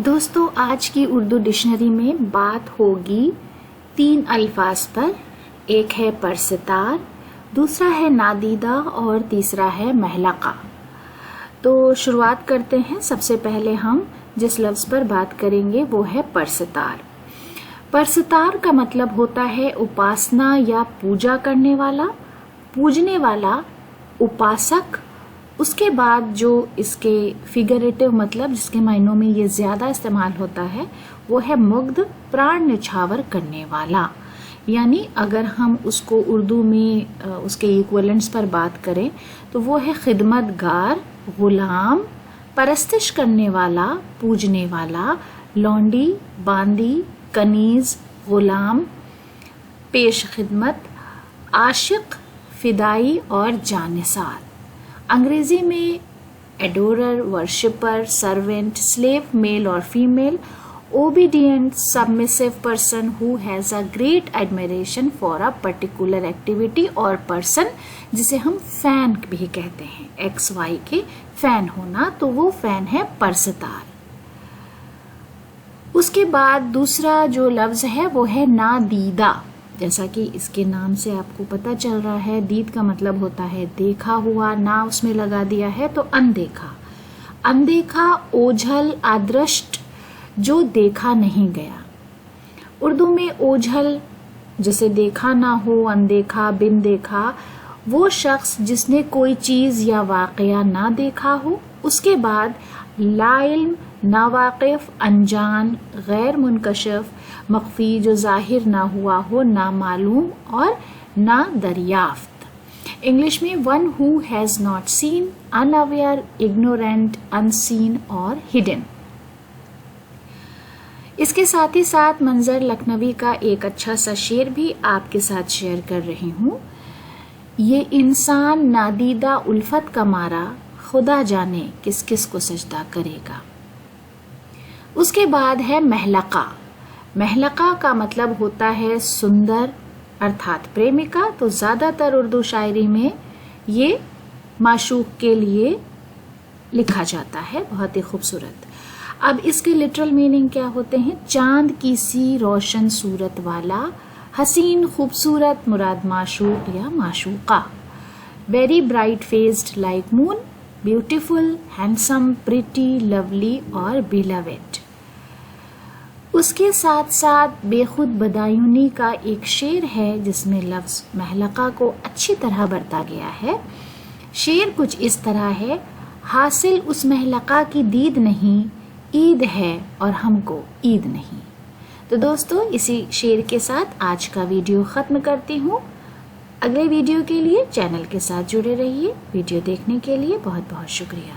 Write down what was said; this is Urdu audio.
دوستو آج کی اردو ڈکشنری میں بات ہوگی 3 الفاظ پر. ایک ہے پرستار، دوسرا ہے نادیدہ اور تیسرا ہے محلقہ. تو شروعات کرتے ہیں. سب سے پہلے ہم جس لفظ پر بات کریں گے وہ ہے پرستار. پرستار کا مطلب ہوتا ہے اپاسنا یا پوجا کرنے والا، پوجنے والا، اپاسک. اس کے بعد جو اس کے فیگریٹو مطلب جس کے معنوں میں یہ زیادہ استعمال ہوتا ہے وہ ہے مگدھ، پران نچھاور کرنے والا. یعنی اگر ہم اس کو اردو میں اس کے ایکویلنٹس پر بات کریں تو وہ ہے خدمت گار، غلام، پرستش کرنے والا، پوجنے والا، لونڈی، باندی، کنیز، غلام، پیش خدمت، عاشق، فدائی اور جانثار. انگریزی میں ایڈورر، ورشپر، سرونٹ، سلیو میل اور female, obedient, submissive person who has a great admiration for a particular activity اور person جسے ہم فین بھی کہتے ہیں. ایکس وائی کے فین ہونا تو وہ فین ہے پرستار. اس کے بعد دوسرا جو لفظ ہے وہ ہے نادیدہ. جیسا کہ اس کے نام سے آپ کو پتہ چل رہا ہے دید کا مطلب ہوتا ہے دیکھا ہوا، نا اس میں لگا دیا ہے تو اندیکھا. اندیکھا، اوجھل، ادرشٹ، جو دیکھا نہیں گیا. اردو میں اوجھل جسے دیکھا نہ ہو، اندیکھا، بن دیکھا، وہ شخص جس نے کوئی چیز یا واقعہ نہ دیکھا ہو. اس کے بعد لا علم، ناواقف، انجان، غیر منکشف، مخفی، جو ظاہر نہ ہوا ہو، نامعلوم اور نا دریافت. انگلش میں one who has not seen, unaware، ignorant، unseen اور hidden. اس کے ساتھ ہی ساتھ منظر لکھنوی کا ایک اچھا سا شعر بھی آپ کے ساتھ شیئر کر رہی ہوں. یہ انسان نادیدہ الفت کا مارا، خدا جانے کس کس کو سجدہ کرے گا. اس کے بعد ہے محلقہ. محلقہ کا مطلب ہوتا ہے سندر ارتھات پریمکا. تو زیادہ تر اردو شاعری میں یہ معشوق کے لیے لکھا جاتا ہے. بہت ہی خوبصورت. اب اس کے لٹرل میننگ کیا ہوتے ہیں؟ چاند کی سی روشن صورت والا، حسین خوبصورت، مراد معشوق یا معشوقہ. ویری برائٹ فیسڈ لائک مون، بیوٹیفل، ہینڈسم، پریٹی، لولی اور بیلوڈ. اس کے ساتھ ساتھ بے خود بدایونی کا ایک شعر ہے جس میں لفظ محلقہ کو اچھی طرح برتا گیا ہے. شعر کچھ اس طرح ہے: حاصل اس محلقہ کی دید نہیں، عید ہے اور ہم کو عید نہیں. تو دوستو اسی شعر کے ساتھ آج کا ویڈیو ختم کرتی ہوں. اگلے ویڈیو کے لیے چینل کے ساتھ جڑے رہیے. ویڈیو دیکھنے کے لیے بہت بہت شکریہ.